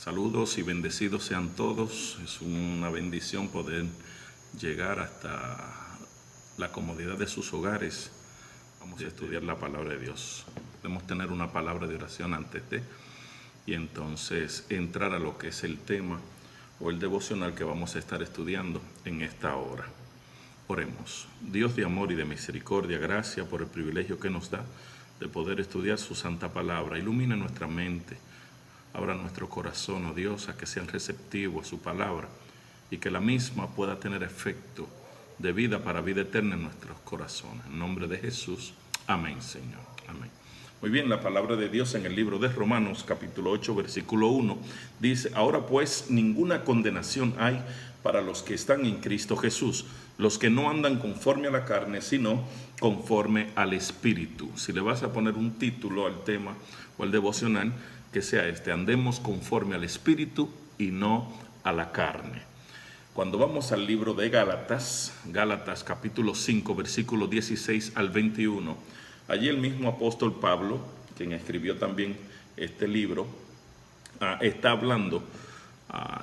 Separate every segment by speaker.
Speaker 1: Saludos y bendecidos sean todos. Es una bendición poder llegar hasta la comodidad de sus hogares. Vamos a estudiar la palabra de Dios. Podemos tener una palabra de oración antes de, y entonces entrar a lo que es el tema o el devocional que vamos a estar estudiando en esta hora. Oremos. Dios de amor y de misericordia, gracias por el privilegio que nos da de poder estudiar su santa palabra. Ilumina nuestra mente, abra nuestro corazón, oh Dios, a que sean receptivos a su palabra y que la misma pueda tener efecto de vida para vida eterna en nuestros corazones. En nombre de Jesús, amén, Señor. Amén. Muy bien, la palabra de Dios en el libro de Romanos, capítulo 8, versículo 1, dice: ahora pues ninguna condenación hay para los que están en Cristo Jesús, los que no andan conforme a la carne, sino conforme al Espíritu. Si le vas a poner un título al tema o al devocional, que sea este: andemos conforme al Espíritu y no a la carne. Cuando vamos al libro de Gálatas capítulo 5, versículo 16 al 21, allí el mismo apóstol Pablo, quien escribió también este libro, está hablando,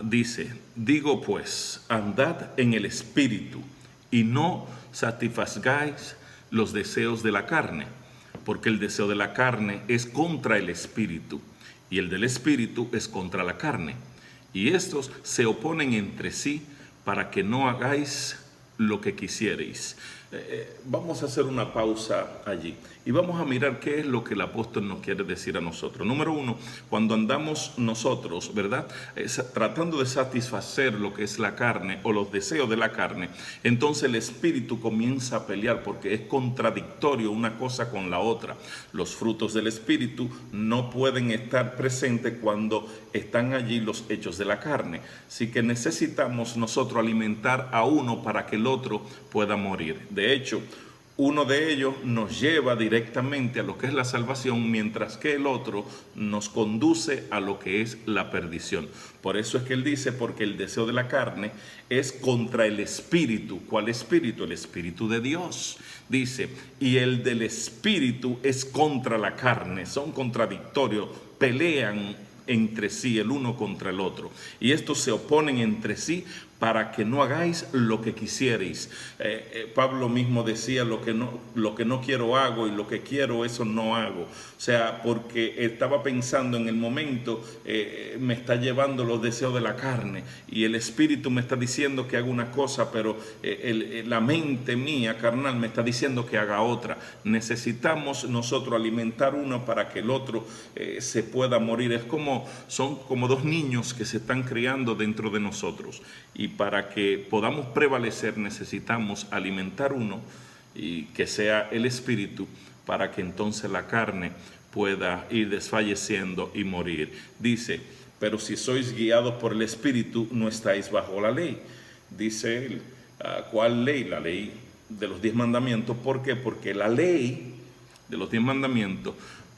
Speaker 1: dice: digo pues, andad en el Espíritu y no satisfagáis los deseos de la carne, porque el deseo de la carne es contra el Espíritu, y el del Espíritu es contra la carne, y estos se oponen entre sí para que no hagáis lo que quisierais. Vamos a hacer una pausa allí y vamos a mirar qué es lo que el apóstol nos quiere decir a nosotros. Número uno, cuando andamos nosotros, ¿verdad?, tratando de satisfacer lo que es la carne o los deseos de la carne, entonces el espíritu comienza a pelear porque es contradictorio una cosa con la otra. Los frutos del espíritu no pueden estar presentes cuando están allí los hechos de la carne. Así que necesitamos nosotros alimentar a uno para que el otro pueda morir. De hecho, uno de ellos nos lleva directamente a lo que es la salvación, mientras que el otro nos conduce a lo que es la perdición. Por eso es que él dice: porque el deseo de la carne es contra el espíritu. ¿Cuál espíritu? El espíritu de Dios. Dice: y el del espíritu es contra la carne. Son contradictorios, pelean entre sí el uno contra el otro, y estos se oponen entre sí para que no hagáis lo que quisierais. Pablo mismo decía: lo que no quiero hago, y lo que quiero eso no hago. O sea, porque estaba pensando en el momento, me está llevando los deseos de la carne, y el espíritu me está diciendo que haga una cosa, pero la mente mía carnal me está diciendo que haga otra. Necesitamos nosotros alimentar uno para que el otro se pueda morir. Son como dos niños que se están criando dentro de nosotros, y para que podamos prevalecer necesitamos alimentar uno, y que sea el espíritu, para que entonces la carne pueda ir desfalleciendo y morir. Dice: pero si sois guiados por el espíritu, no estáis bajo la ley. Dice él: ¿cuál ley? La ley de los 10 mandamientos. ¿Por qué? Porque la ley de los 10 mandamientos,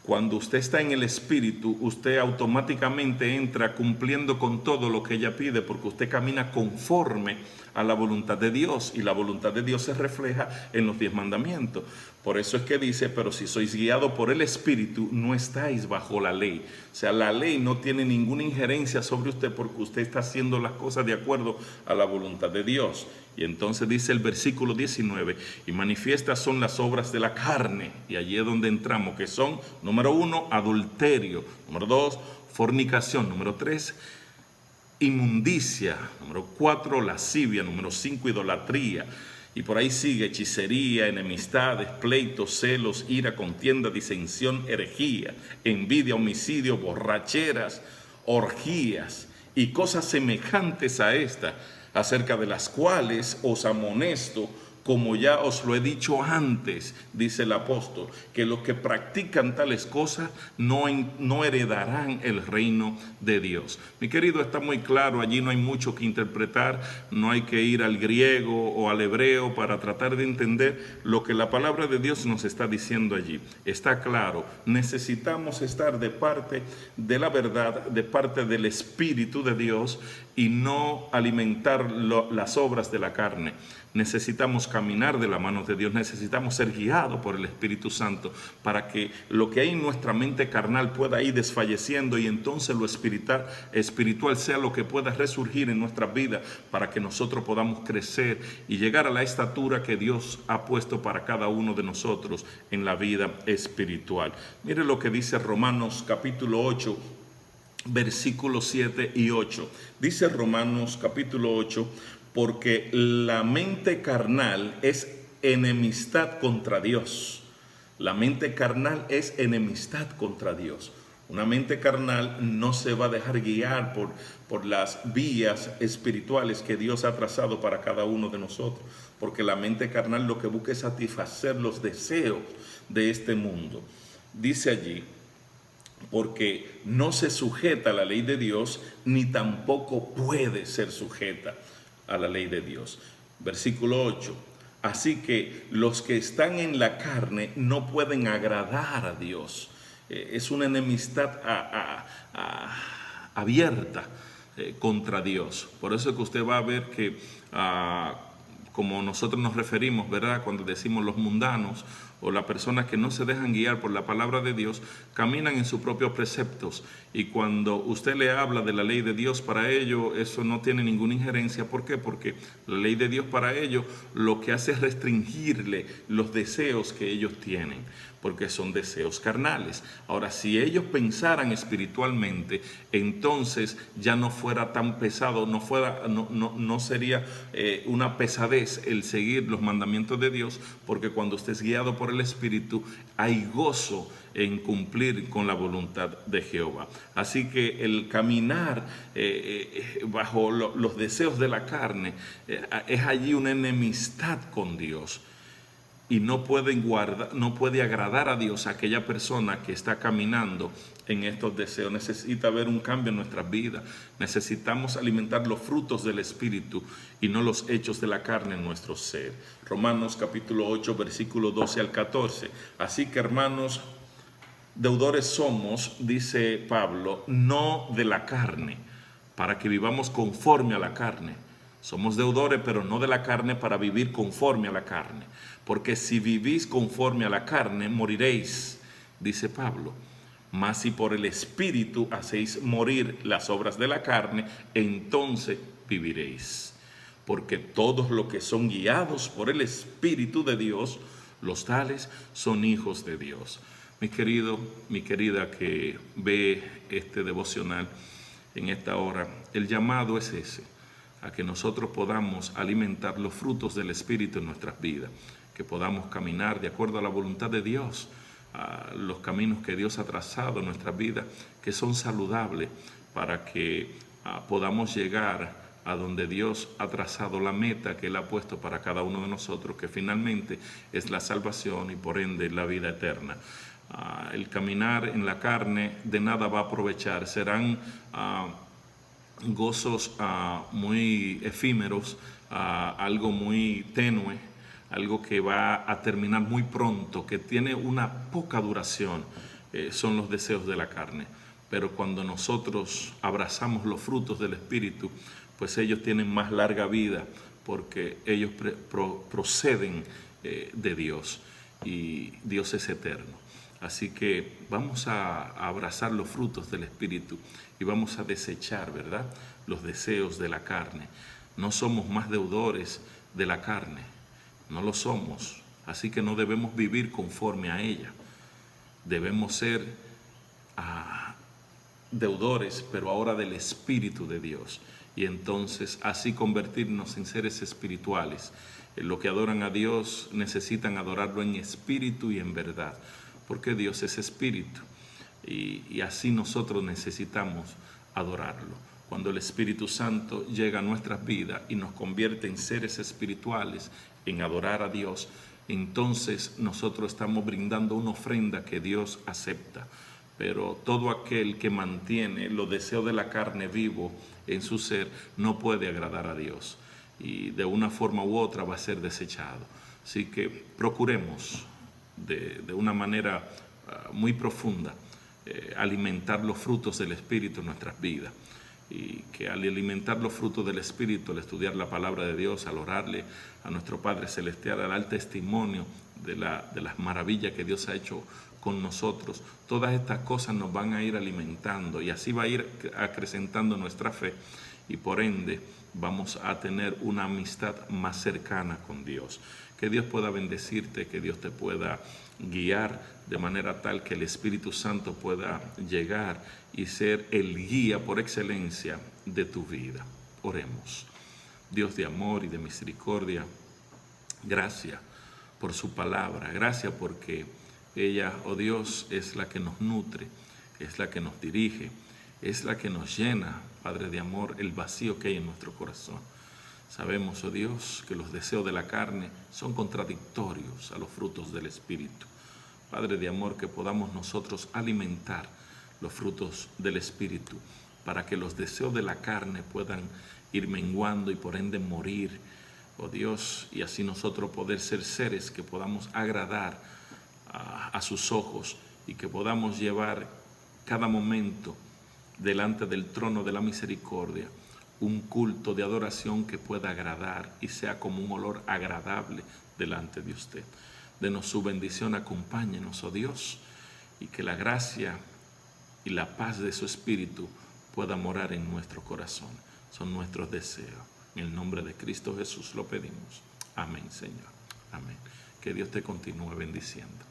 Speaker 1: cuando usted está en el Espíritu, usted automáticamente entra cumpliendo con todo lo que ella pide, porque usted camina conforme a la voluntad de Dios, y la voluntad de Dios se refleja en los 10 mandamientos. Por eso es que dice: pero si sois guiados por el Espíritu, no estáis bajo la ley. O sea, la ley no tiene ninguna injerencia sobre usted, porque usted está haciendo las cosas de acuerdo a la voluntad de Dios. Y entonces dice el versículo 19: y manifiestas son las obras de la carne. Y allí es donde entramos, que son: número 1, adulterio; número 2, fornicación; número 3, inmundicia; número 4, lascivia; número 5, idolatría. Y por ahí sigue: hechicería, enemistades, pleitos, celos, ira, contienda, disensión, herejía, envidia, homicidio, borracheras, orgías y cosas semejantes a esta, acerca de las cuales os amonesto, como ya os lo he dicho antes. Dice el apóstol que los que practican tales cosas no heredarán el reino de Dios. Mi querido, está muy claro, allí no hay mucho que interpretar, no hay que ir al griego o al hebreo para tratar de entender lo que la palabra de Dios nos está diciendo allí. Está claro, necesitamos estar de parte de la verdad, de parte del Espíritu de Dios, y no alimentar las obras de la carne. Necesitamos caminar de la mano de Dios, necesitamos ser guiados por el Espíritu Santo para que lo que hay en nuestra mente carnal pueda ir desfalleciendo y entonces lo espiritual sea lo que pueda resurgir en nuestras vidas para que nosotros podamos crecer y llegar a la estatura que Dios ha puesto para cada uno de nosotros en la vida espiritual. Mire lo que dice Romanos capítulo 8, versículos 7 y 8. Dice Romanos capítulo 8, porque la mente carnal es enemistad contra Dios. La mente carnal es enemistad contra Dios. Una mente carnal no se va a dejar guiar por las vías espirituales que Dios ha trazado para cada uno de nosotros. Porque la mente carnal lo que busca es satisfacer los deseos de este mundo. Dice allí, porque no se sujeta a la ley de Dios, ni tampoco puede ser sujeta a la ley de Dios. Versículo 8. Así que los que están en la carne no pueden agradar a Dios. Es una enemistad abierta contra Dios. Por eso es que usted va a ver que, como nosotros nos referimos, ¿verdad? Cuando decimos los mundanos o las personas que no se dejan guiar por la palabra de Dios, caminan en sus propios preceptos. Y cuando usted le habla de la ley de Dios, para ellos eso no tiene ninguna injerencia. ¿Por qué? Porque la ley de Dios para ellos lo que hace es restringirle los deseos que ellos tienen, porque son deseos carnales. Ahora, si ellos pensaran espiritualmente, entonces ya no fuera tan pesado, no sería una pesadez el seguir los mandamientos de Dios, porque cuando usted es guiado por el Espíritu, hay gozo en cumplir con la voluntad de Jehová. Así que el caminar bajo los deseos de la carne es allí una enemistad con Dios. Y no puede agradar a Dios a aquella persona que está caminando en estos deseos. Necesita haber un cambio en nuestras vidas. Necesitamos alimentar los frutos del Espíritu y no los hechos de la carne en nuestro ser. Romanos capítulo 8, versículo 12 al 14. Así que, hermanos, deudores somos, dice Pablo, no de la carne, para que vivamos conforme a la carne. Somos deudores, pero no de la carne, para vivir conforme a la carne. Porque si vivís conforme a la carne, moriréis, dice Pablo. Mas si por el Espíritu hacéis morir las obras de la carne, entonces viviréis. Porque todos los que son guiados por el Espíritu de Dios, los tales son hijos de Dios. Mi querido, mi querida que ve este devocional en esta hora, el llamado es ese, a que nosotros podamos alimentar los frutos del Espíritu en nuestras vidas, que podamos caminar de acuerdo a la voluntad de Dios, a los caminos que Dios ha trazado en nuestras vidas, que son saludables para que podamos llegar a donde Dios ha trazado la meta que Él ha puesto para cada uno de nosotros, que finalmente es la salvación y por ende la vida eterna. El caminar en la carne de nada va a aprovechar, serán gozos muy efímeros, algo muy tenue, algo que va a terminar muy pronto, que tiene una poca duración, son los deseos de la carne. Pero cuando nosotros abrazamos los frutos del Espíritu, pues ellos tienen más larga vida, porque ellos proceden de Dios, y Dios es eterno. Así que vamos a abrazar los frutos del Espíritu y vamos a desechar, ¿verdad?, los deseos de la carne. No somos más deudores de la carne, no lo somos. Así que no debemos vivir conforme a ella. Debemos ser deudores, pero ahora del Espíritu de Dios. Y entonces así convertirnos en seres espirituales. Los que adoran a Dios necesitan adorarlo en espíritu y en verdad, porque Dios es espíritu, y así nosotros necesitamos adorarlo. Cuando el Espíritu Santo llega a nuestras vidas y nos convierte en seres espirituales, en adorar a Dios, entonces nosotros estamos brindando una ofrenda que Dios acepta. Pero todo aquel que mantiene los deseos de la carne vivo en su ser no puede agradar a Dios, y de una forma u otra va a ser desechado. Así que procuremos de una manera muy profunda alimentar los frutos del Espíritu en nuestras vidas. y que al alimentar los frutos del Espíritu, al estudiar la palabra de Dios, al orarle a nuestro Padre Celestial, al dar testimonio de las maravillas que Dios ha hecho con nosotros, todas estas cosas nos van a ir alimentando y así va a ir acrecentando nuestra fe y por ende vamos a tener una amistad más cercana con Dios. Que Dios pueda bendecirte, que Dios te pueda guiar de manera tal que el Espíritu Santo pueda llegar y ser el guía por excelencia de tu vida. Oremos. Dios de amor y de misericordia, gracias por su palabra, gracias porque ella, oh Dios, es la que nos nutre, es la que nos dirige, es la que nos llena, Padre de amor, el vacío que hay en nuestro corazón. Sabemos, oh Dios, que los deseos de la carne son contradictorios a los frutos del Espíritu. Padre de amor, que podamos nosotros alimentar los frutos del Espíritu para que los deseos de la carne puedan ir menguando y por ende morir, oh Dios, y así nosotros poder ser seres que podamos agradar a sus ojos y que podamos llevar cada momento delante del trono de la misericordia un culto de adoración que pueda agradar y sea como un olor agradable delante de usted. Denos su bendición, acompáñenos, oh Dios, y que la gracia y la paz de su Espíritu pueda morar en nuestro corazón. Son nuestros deseos. En el nombre de Cristo Jesús lo pedimos. Amén, Señor. Amén. Que Dios te continúe bendiciendo.